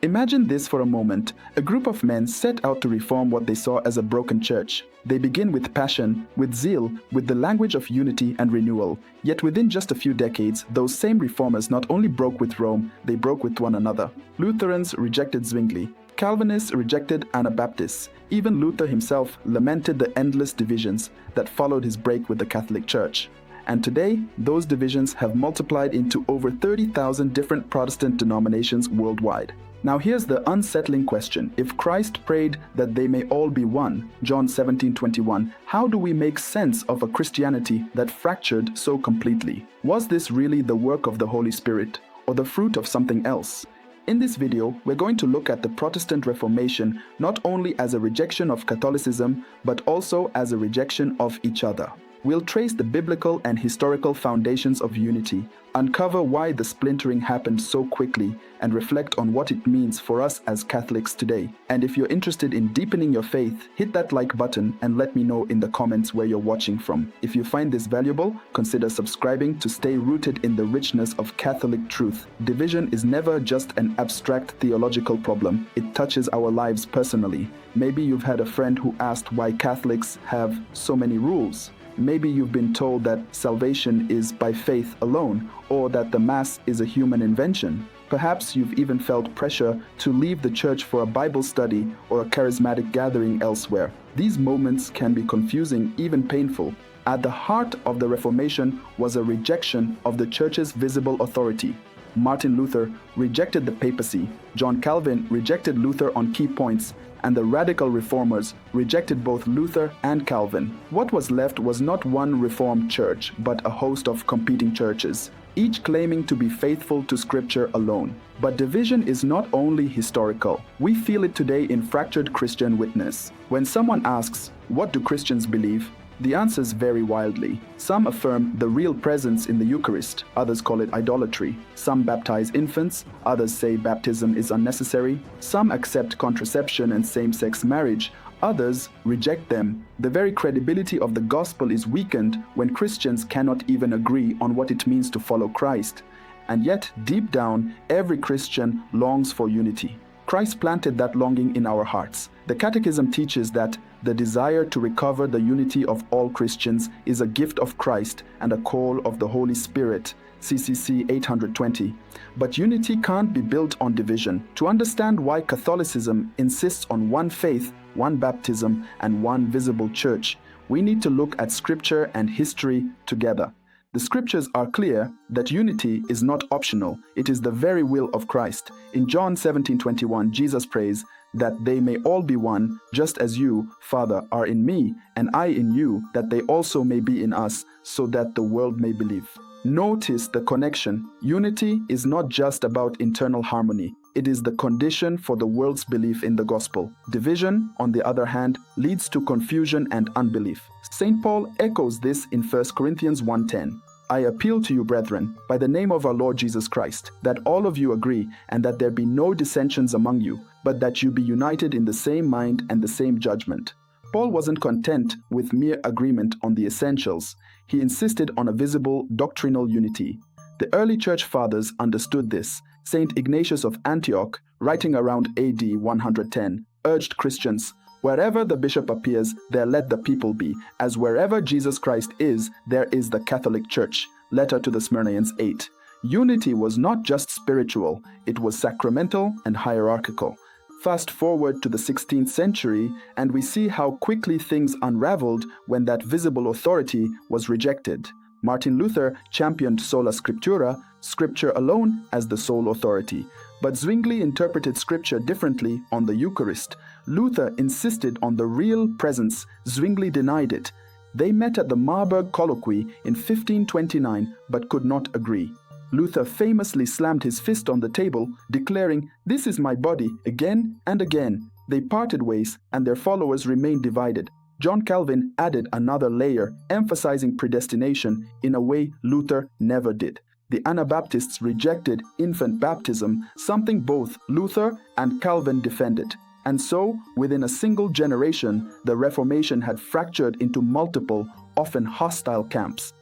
Imagine this for a moment. A group of men set out to reform what they saw as a broken church. They begin with passion, with zeal, with the language of unity and renewal. Yet within just a few decades, those same reformers not only broke with Rome, they broke with one another. Lutherans rejected Zwingli. Calvinists rejected Anabaptists. Even Luther himself lamented the endless divisions that followed his break with the Catholic Church. And today, those divisions have multiplied into over 30,000 different Protestant denominations worldwide. Now here's the unsettling question. If Christ prayed that they may all be one, John 17:21, how do we make sense of a Christianity that fractured so completely? Was this really the work of the Holy Spirit, or the fruit of something else? In this video, we're going to look at the Protestant Reformation not only as a rejection of Catholicism, but also as a rejection of each other. We'll trace the biblical and historical foundations of unity, uncover why the splintering happened so quickly, and reflect on what it means for us as Catholics today. And if you're interested in deepening your faith, hit that like button and let me know in the comments where you're watching from. If you find this valuable, consider subscribing to stay rooted in the richness of Catholic truth. Division is never just an abstract theological problem. It touches our lives personally. Maybe you've had a friend who asked why Catholics have so many rules. Maybe you've been told that salvation is by faith alone, or that the Mass is a human invention. Perhaps you've even felt pressure to leave the church for a Bible study or a charismatic gathering elsewhere. These moments can be confusing, even painful. At the heart of the Reformation was a rejection of the church's visible authority. Martin Luther rejected the papacy, John Calvin rejected Luther on key points, and the radical reformers rejected both Luther and Calvin. What was left was not one reformed church, but a host of competing churches, each claiming to be faithful to Scripture alone. But division is not only historical. We feel it today in fractured Christian witness. When someone asks, "What do Christians believe?" the answers vary wildly. Some affirm the real presence in the Eucharist, others call it idolatry. Some baptize infants, others say baptism is unnecessary. Some accept contraception and same-sex marriage, others reject them. The very credibility of the gospel is weakened when Christians cannot even agree on what it means to follow Christ. And yet, deep down, every Christian longs for unity. Christ planted that longing in our hearts. The Catechism teaches that the desire to recover the unity of all Christians is a gift of Christ and a call of the Holy Spirit, CCC 820. But unity can't be built on division. To understand why Catholicism insists on one faith, one baptism, and one visible church, we need to look at Scripture and history together. The Scriptures are clear that unity is not optional. It is the very will of Christ. In John 17:21, Jesus prays that they may all be one, just as you, Father, are in me, and I in you, that they also may be in us, so that the world may believe. Notice the connection. Unity is not just about internal harmony. It is the condition for the world's belief in the gospel. Division, on the other hand, leads to confusion and unbelief. St. Paul echoes this in 1 Corinthians 1:10. I appeal to you, brethren, by the name of our Lord Jesus Christ, that all of you agree, and that there be no dissensions among you, but that you be united in the same mind and the same judgment. Paul wasn't content with mere agreement on the essentials. He insisted on a visible doctrinal unity. The early church fathers understood this. St. Ignatius of Antioch, writing around AD 110, urged Christians, "Wherever the bishop appears, there let the people be, as wherever Jesus Christ is, there is the Catholic Church." Letter to the Smyrnaeans 8. Unity was not just spiritual, it was sacramental and hierarchical. Fast forward to the 16th century, and we see how quickly things unraveled when that visible authority was rejected. Martin Luther championed sola scriptura, Scripture alone, as the sole authority. But Zwingli interpreted Scripture differently on the Eucharist. Luther insisted on the real presence. Zwingli denied it. They met at the Marburg Colloquy in 1529, but could not agree. Luther famously slammed his fist on the table, declaring, "This is my body," again and again. They parted ways, and their followers remained divided. John Calvin added another layer, emphasizing predestination in a way Luther never did. The Anabaptists rejected infant baptism, something both Luther and Calvin defended. And so, within a single generation, the Reformation had fractured into multiple, often hostile camps.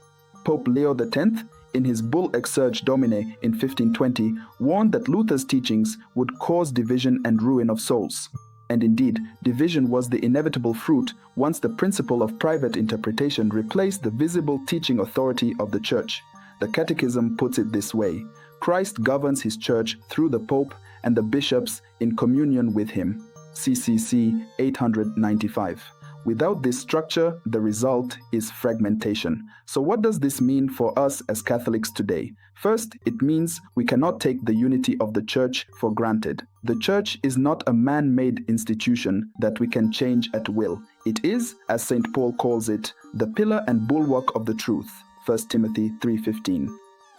Pope Leo X, in his Bull Exsurge Domine in 1520, warned that Luther's teachings would cause division and ruin of souls. And indeed, division was the inevitable fruit once the principle of private interpretation replaced the visible teaching authority of the Church. The Catechism puts it this way: Christ governs his Church through the Pope and the bishops in communion with him. CCC 895. Without this structure, the result is fragmentation. So what does this mean for us as Catholics today? First, it means we cannot take the unity of the Church for granted. The Church is not a man-made institution that we can change at will. It is, as St. Paul calls it, the pillar and bulwark of the truth. 1 Timothy 3:15.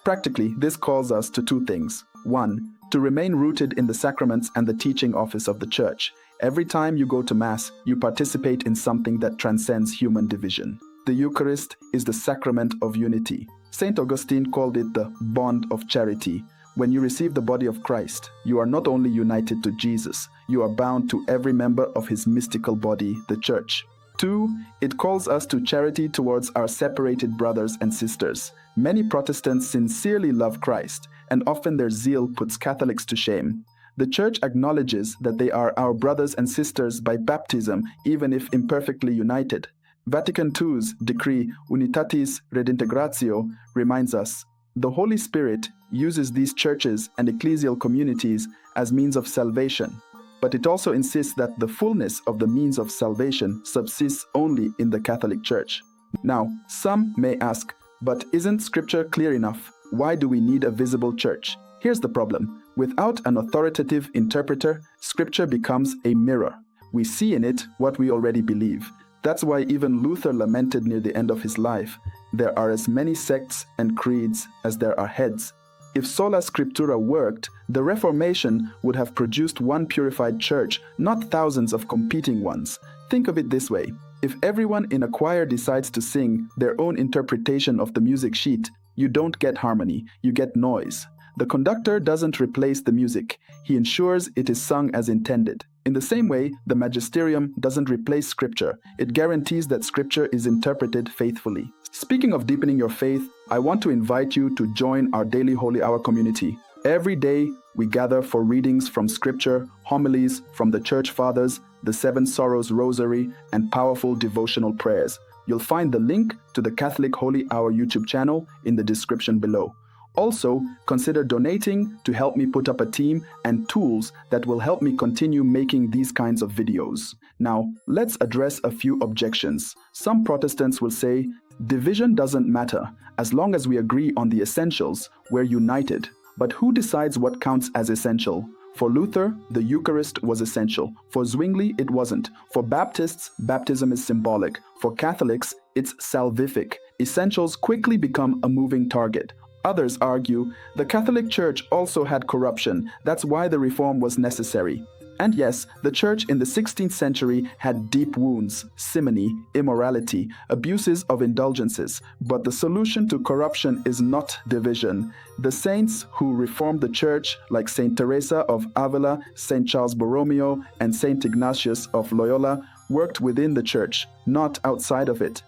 Practically, this calls us to two things. One, to remain rooted in the sacraments and the teaching office of the Church. Every time you go to Mass, you participate in something that transcends human division. The Eucharist is the sacrament of unity. St. Augustine called it the bond of charity. When you receive the body of Christ, you are not only united to Jesus, you are bound to every member of his mystical body, the Church. 2, it calls us to charity towards our separated brothers and sisters. Many Protestants sincerely love Christ, and often their zeal puts Catholics to shame. The Church acknowledges that they are our brothers and sisters by baptism, even if imperfectly united. Vatican II's decree Unitatis Redintegratio reminds us, the Holy Spirit uses these churches and ecclesial communities as means of salvation, but it also insists that the fullness of the means of salvation subsists only in the Catholic Church. Now, some may ask, but isn't Scripture clear enough? Why do we need a visible church? Here's the problem. Without an authoritative interpreter, Scripture becomes a mirror. We see in it what we already believe. That's why even Luther lamented near the end of his life, there are as many sects and creeds as there are heads. If sola scriptura worked, the Reformation would have produced one purified church, not thousands of competing ones. Think of it this way. If everyone in a choir decides to sing their own interpretation of the music sheet, you don't get harmony, you get noise. The conductor doesn't replace the music, he ensures it is sung as intended. In the same way, the magisterium doesn't replace Scripture, it guarantees that Scripture is interpreted faithfully. Speaking of deepening your faith, I want to invite you to join our daily Holy Hour community. Every day, we gather for readings from Scripture, homilies from the Church Fathers, the Seven Sorrows Rosary, and powerful devotional prayers. You'll find the link to the Catholic Holy Hour YouTube channel in the description below. Also, consider donating to help me put up a team and tools that will help me continue making these kinds of videos. Now, let's address a few objections. Some Protestants will say, division doesn't matter. As long as we agree on the essentials, we're united. But who decides what counts as essential? For Luther, the Eucharist was essential. For Zwingli, it wasn't. For Baptists, baptism is symbolic. For Catholics, it's salvific. Essentials quickly become a moving target. Others argue the Catholic Church also had corruption, that's why the reform was necessary. And yes, the Church in the 16th century had deep wounds, simony, immorality, abuses of indulgences, but the solution to corruption is not division. The saints who reformed the Church, like Saint Teresa of Avila, Saint Charles Borromeo, and Saint Ignatius of Loyola, worked within the Church, not outside of it.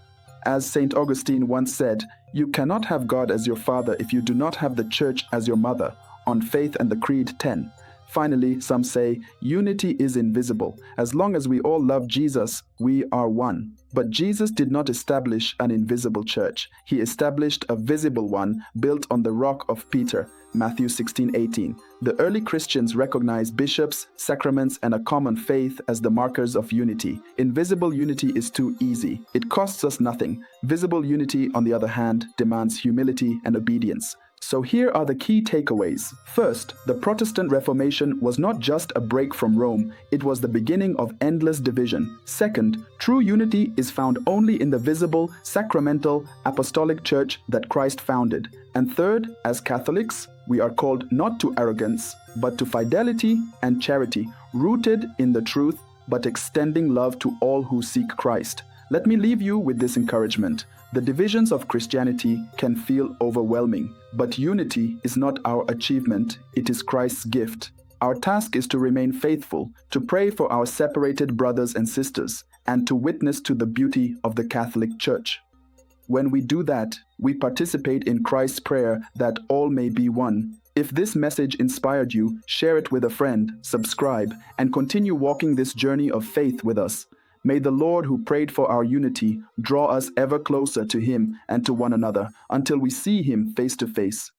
As St. Augustine once said, you cannot have God as your father if you do not have the Church as your mother, on Faith and the Creed 10. Finally, some say, unity is invisible. As long as we all love Jesus, we are one. But Jesus did not establish an invisible church. He established a visible one built on the rock of Peter, Matthew 16:18. The early Christians recognized bishops, sacraments, and a common faith as the markers of unity. Invisible unity is too easy. It costs us nothing. Visible unity, on the other hand, demands humility and obedience. So here are the key takeaways. First, the Protestant Reformation was not just a break from Rome, it was the beginning of endless division. Second, true unity is found only in the visible, sacramental, apostolic church that Christ founded. And third, as Catholics, we are called not to arrogance, but to fidelity and charity, rooted in the truth, but extending love to all who seek Christ. Let me leave you with this encouragement. The divisions of Christianity can feel overwhelming, but unity is not our achievement, it is Christ's gift. Our task is to remain faithful, to pray for our separated brothers and sisters, and to witness to the beauty of the Catholic Church. When we do that, we participate in Christ's prayer that all may be one. If this message inspired you, share it with a friend, subscribe, and continue walking this journey of faith with us. May the Lord who prayed for our unity draw us ever closer to Him and to one another until we see Him face to face.